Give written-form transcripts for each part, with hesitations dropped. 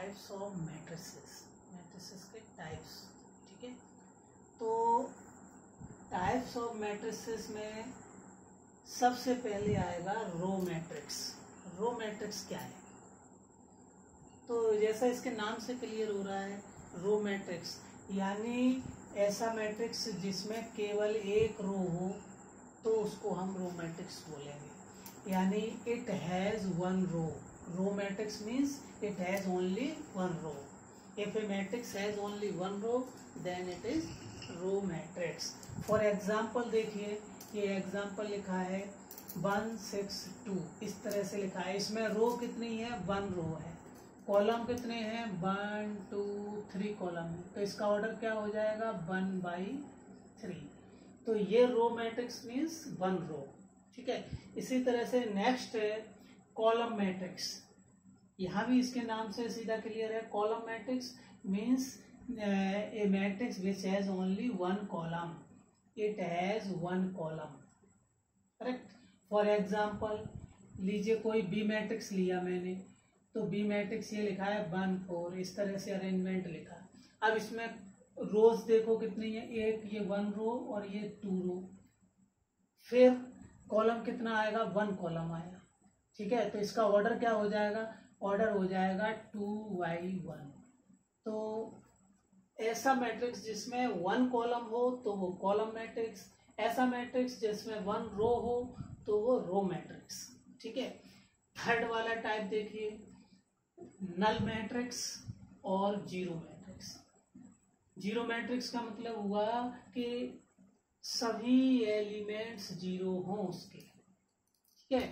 Types of matrices, matrices के types. ठीक है, तो टाइप्स ऑफ मैट्रिसेस में सबसे पहले आएगा रो मैट्रिक्स। रो मैट्रिक्स क्या है? तो जैसा इसके नाम से क्लियर हो रहा है, रो मैट्रिक्स यानी ऐसा मैट्रिक्स जिसमें केवल एक रो हो तो उसको हम रो मैट्रिक्स बोलेंगे। यानी it has one row. Row matrix means it has only one row. If a matrix has only one row then it is row matrix. For example देखिए, ये एग्जाम्पल लिखा है 1 6 2, इस तरह से लिखा है। इसमें रो कितनी है? 1 रो है। कॉलम कितने हैं? 1 2 3 कॉलम है। तो इसका ऑर्डर क्या हो जाएगा? 1/3। तो ये रो मैट्रिक्स मीन्स 1 रो। ठीक है, इसी तरह से नेक्स्ट है कॉलम मैट्रिक्स। यहाँ भी इसके नाम से सीधा क्लियर है। Column matrix means A matrix which has only one column. It has one column. Correct. For example लीजिए कोई बी मैट्रिक्स लिया मैंने, तो बी मैट्रिक्स ये लिखा है 1 4, इस तरह से अरेंजमेंट लिखा। अब इसमें रोज देखो कितनी है? एक, ये 1 रो और ये 2 रो। फिर कॉलम कितना आएगा? 1 कॉलम आएगा। ठीक है, तो इसका ऑर्डर क्या हो जाएगा? ऑर्डर हो जाएगा 2/1। तो ऐसा मैट्रिक्स जिसमें 1 कॉलम हो तो वो कॉलम मैट्रिक्स, ऐसा मैट्रिक्स जिसमें 1 रो हो तो वो रो मैट्रिक्स। ठीक है, थर्ड वाला टाइप देखिए, नल मैट्रिक्स और जीरो मैट्रिक्स। जीरो मैट्रिक्स का मतलब हुआ कि सभी एलिमेंट्स जीरो हों उसके। ठीक है,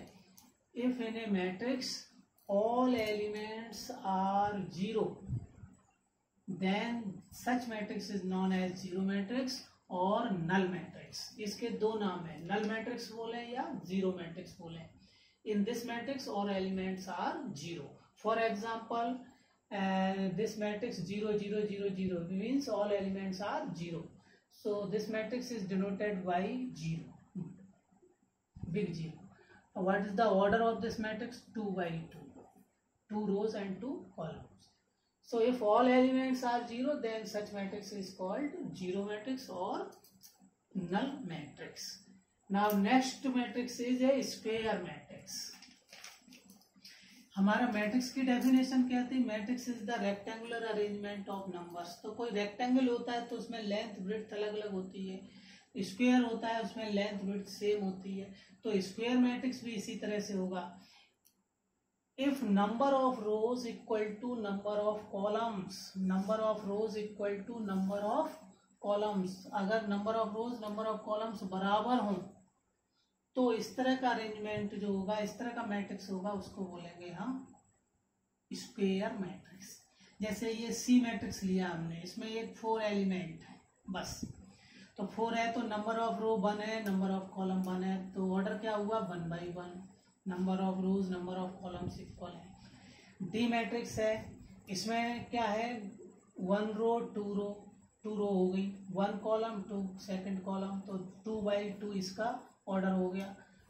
if in a matrix all elements are zero then such matrix is known as zero matrix और नल मैट्रिक्स। इसके दो नाम है, नल मैट्रिक्स बोले या जीरो मैट्रिक्स बोले। In this matrix all elements are zero. For example, this matrix 0 0 0 0 means all elements are 0. So this matrix is denoted by 0, big 0. What is the order of this matrix? 2/2, 2 rows and 2 columns. So if all elements are 0, then such matrix is called zero matrix or null matrix. Now next matrix is a square matrix. हमारा matrix की definition क्या थी? Matrix is the rectangular arrangement of numbers. तो कोई rectangle होता है तो उसमें लेंथ ब्रेड्थ अलग अलग होती है। स्क्वायर होता है उसमें लेंथ ब्रेड्थ सेम होती है। तो स्क्वायर मैट्रिक्स भी इसी तरह से होगा। If number of rows equal to number of columns, number of rows equal to number of columns, अगर number of rows number of columns बराबर हों तो इस तरह का अरेंजमेंट जो होगा, इस तरह का मैट्रिक्स होगा, उसको बोलेंगे हम स्क्वायर मैट्रिक्स। जैसे ये सी मैट्रिक्स लिया हमने, इसमें एक 4 एलिमेंट है बस। तो 4 है तो नंबर ऑफ रो 1 है, नंबर ऑफ कॉलम 1 है। तो ऑर्डर क्या हुआ? 1/1। Number of rows number of columns equal है। डी मैट्रिक्स है, इसमें क्या है? 1 रो 2 रो, 2 रो हो गई, 1 कॉलम 2 सेकंड कॉलम, तो 2/2 इसका ऑर्डर हो गया।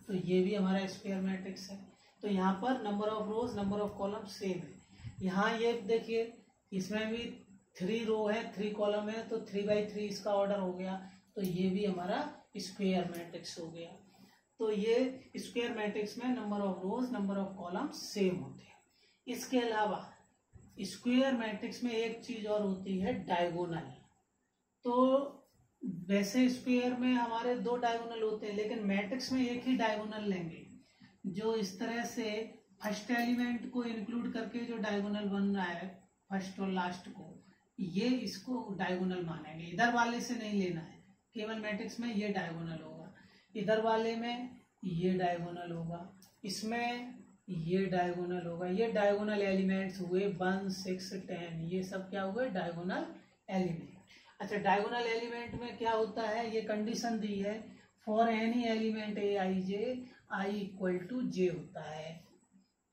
तो ये भी हमारा स्क्वायर मैट्रिक्स है। तो यहाँ पर number of rows number of column same है। यहाँ ये देखिए इसमें भी 3 रो है 3 कॉलम है, तो 3/3 इसका ऑर्डर हो गया। तो ये भी हमारा स्क्वायर मैट्रिक्स हो गया। तो ये स्क्वायर मैट्रिक्स में number of rows number of column same होते हैं। इसके अलावा स्क्वायर मैट्रिक्स में एक चीज और होती है, डायगोनल। तो वैसे स्क्वायर में हमारे 2 डायगोनल होते हैं, लेकिन मैट्रिक्स में एक ही डायगोनल लेंगे, जो इस तरह से फर्स्ट एलिमेंट को इंक्लूड करके जो डायगोनल बन रहा है फर्स्ट और लास्ट को, ये इसको डायगोनल मानेंगे। इधर वाले से नहीं लेना है, केवल मैट्रिक्स में ये डायगोनल होगा, इधर वाले में ये डायगोनल होगा, इसमें ये डायगोनल होगा। ये डायगोनल एलिमेंट्स हुए 1 6 10, ये सब क्या हुए? Diagonal element. अच्छा, डायगोनल एलिमेंट में क्या होता है? ये कंडीशन दी है, for any element Aij I = j होता है।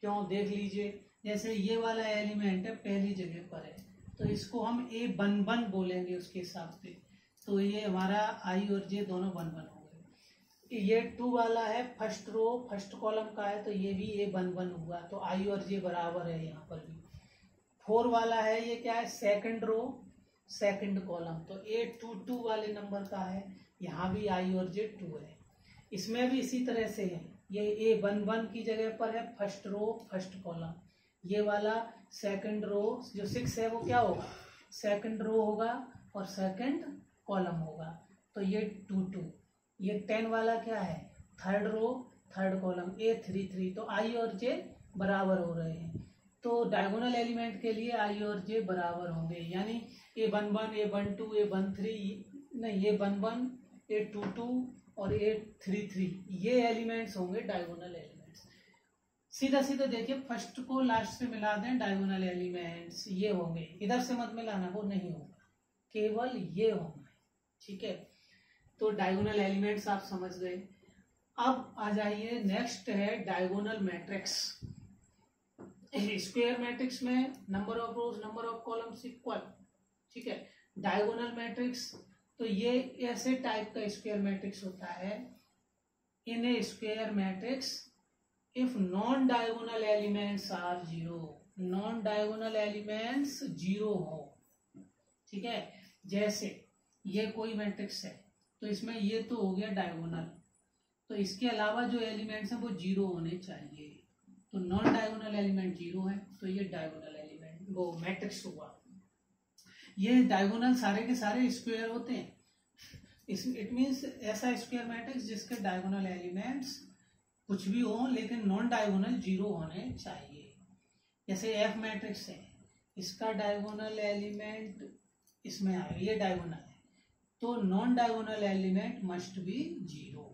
क्यों? देख लीजिए, जैसे ये वाला एलिमेंट है पहली जगह पर है, तो इसको हम A11 बोलेंगे उसके हिसाब से। तो ये हमारा I और J दोनों 1 1 हो गए। ये 2 वाला है, फर्स्ट रो फर्स्ट कॉलम का है, तो ये भी A11 हुआ। तो I और J बराबर है यहाँ पर भी। 4 वाला है, ये क्या है, सेकंड रो सेकंड कॉलम, तो A22 वाले नंबर का है, यहाँ भी I और J 2 है। इसमें भी इसी तरह से है, ये A11 की जगह पर है फर्स्ट रो फर्स्ट कॉलम, ये वाला सेकंड रो जो 6 है वो क्या होगा, सेकंड रो होगा और सेकंड कॉलम होगा, तो ये 2 ये 10 वाला क्या है, third row third column A33, तो I और J बराबर हो रहे हैं। तो डायगोनल एलिमेंट के लिए I और J बराबर होंगे, यानी A11 A12 A13 नहीं A11 A22 और A33 ये एलिमेंट्स होंगे डायगोनल एलिमेंट्स। सीधा सीधा देखिए, फर्स्ट को लास्ट से मिला दें, डायगोनल एलिमेंट्स ये होंगे, इधर से मत मिलाना, वो नहीं होगा, केवल ये होंगे, ठीक है। तो डायगोनल एलिमेंट्स आप समझ गए। अब आ जाइए, नेक्स्ट है डायगोनल मैट्रिक्स। स्क्वायर मैट्रिक्स में number of rows number of columns equal, ठीक है। डायगोनल मैट्रिक्स, तो ये ऐसे टाइप का स्क्वायर मैट्रिक्स होता है, in a square matrix if non diagonal elements are zero, non diagonal elements zero हो, ठीक है। जैसे ये कोई मैट्रिक्स है, तो इसमें ये तो हो गया डायगोनल, तो इसके अलावा जो एलिमेंट्स हैं वो जीरो होने चाहिए, तो नॉन डायगोनल एलिमेंट जीरो है, तो ये डायगोनल एलिमेंट वो मैट्रिक्स हुआ। ये डायगोनल सारे के सारे स्क्वायर होते हैं, इट मीन्स ऐसा स्क्वायर मैट्रिक्स जिसके डायगोनल एलिमेंट्स कुछ भी हो लेकिन नॉन डायगोनल जीरो होने चाहिए। जैसे एफ मैट्रिक्स है, इसका डायगोनल एलिमेंट इसमें आएगा, ये डायगोनल है, तो non diagonal element must be zero.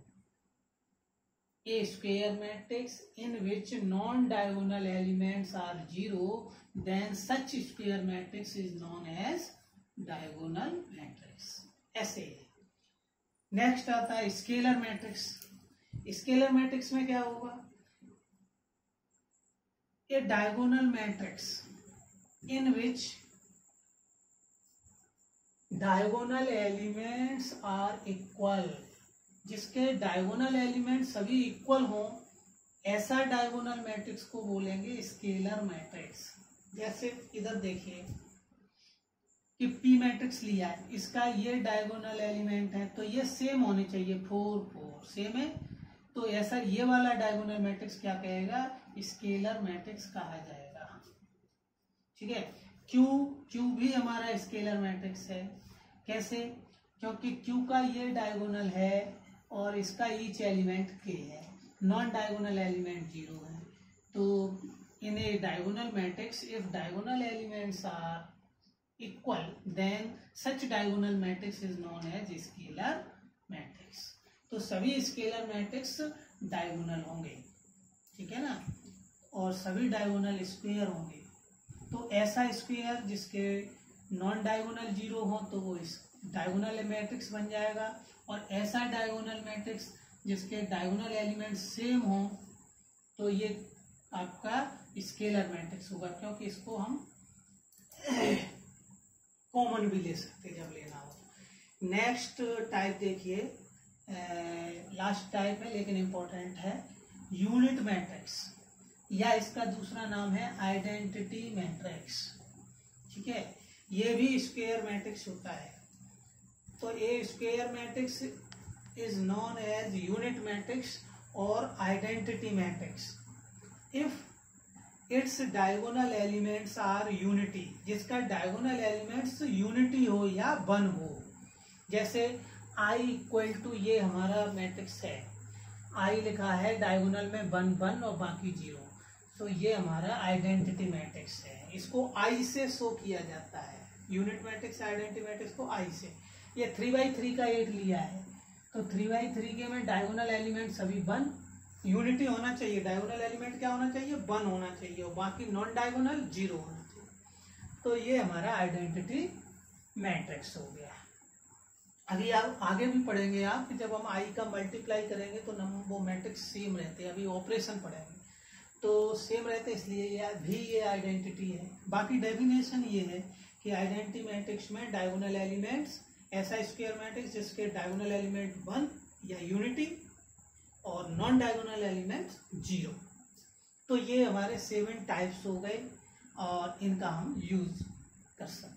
A square matrix in which non-diagonal elements are zero, then such square matrix is known as diagonal matrix। ऐसे है। नेक्स्ट आता है स्केलर मैट्रिक्स। स्केलर मैट्रिक्स में क्या होगा, a diagonal matrix in which diagonal elements are equal, जिसके diagonal element सभी equal हों, ऐसा डायगोनल मैट्रिक्स को बोलेंगे स्केलर मैट्रिक्स। जैसे इधर देखिए कि P मैट्रिक्स लिया है, इसका ये डायगोनल एलिमेंट है, तो ये सेम होने चाहिए, 4 4 सेम है, तो ऐसा ये वाला डायगोनल मैट्रिक्स क्या कहेगा, स्केलर मैट्रिक्स कहा जाएगा, ठीक है। Q भी हमारा स्केलर मैट्रिक्स है। कैसे, क्योंकि Q का ये डायगोनल है और इसका ईच एलिमेंट K है, नॉन डायगोनल एलिमेंट जीरो है, तो in a diagonal matrix if diagonal elements are equal then such diagonal matrix is known as scalar matrix. तो सभी स्केलर मैट्रिक्स डायगोनल होंगे, ठीक है ना, और सभी डायगोनल स्क्वायर होंगे। तो ऐसा स्क्वायर जिसके नॉन डायगोनल जीरो हो तो वो इस डायगोनल मैट्रिक्स बन जाएगा, और ऐसा डायगोनल मैट्रिक्स जिसके डायगोनल एलिमेंट सेम हो तो ये आपका स्केलर मैट्रिक्स होगा, क्योंकि इसको हम कॉमन भी ले सकते जब लेना हो। नेक्स्ट टाइप देखिए, लास्ट टाइप है लेकिन इंपॉर्टेंट है, यूनिट मैट्रिक्स, या इसका दूसरा नाम है आइडेंटिटी मैट्रिक्स, ठीक है। ये भी स्क्वायर मैट्रिक्स होता है, तो a square matrix is known as unit matrix और identity matrix if its diagonal elements are unity, जिसका डायगोनल एलिमेंट्स यूनिटी हो या वन हो। जैसे I इक्वल टू, ये हमारा मैट्रिक्स है, I लिखा है डायगोनल में 1 1 और बाकी 0, तो ये हमारा आइडेंटिटी मैट्रिक्स है, इसको I से शो किया जाता है, यूनिट मैट्रिक्स आइडेंटिटी मैट्रिक्स को I से। ये 3x3 का 8 लिया है, तो 3x3 के में डायगोनल एलिमेंट सभी 1, यूनिटी होना चाहिए, डायगोनल एलिमेंट क्या होना चाहिए, 1 होना चाहिए, और बाकी नॉन डायगोनल 0 होना चाहिए, तो ये हमारा आइडेंटिटी मैट्रिक्स हो गया। अभी आप आगे भी पढ़ेंगे आप, जब हम I का मल्टीप्लाई करेंगे तो वो मैट्रिक्स सेम रहते हैं, अभी ऑपरेशन पढ़ेंगे तो सेम रहते हैं, इसलिए ये आइडेंटिटी है। बाकी डेफिनेशन ये है कि आइडेंटिटी मैट्रिक्स में डायगोनल एलिमेंट्स, ऐसा स्क्वायर मैट्रिक्स जिसके डायगोनल एलिमेंट 1 या यूनिटी और नॉन डायगोनल एलिमेंट 0। तो ये हमारे 7 टाइप्स हो गए। और इनका हम यूज कर सकते हैं।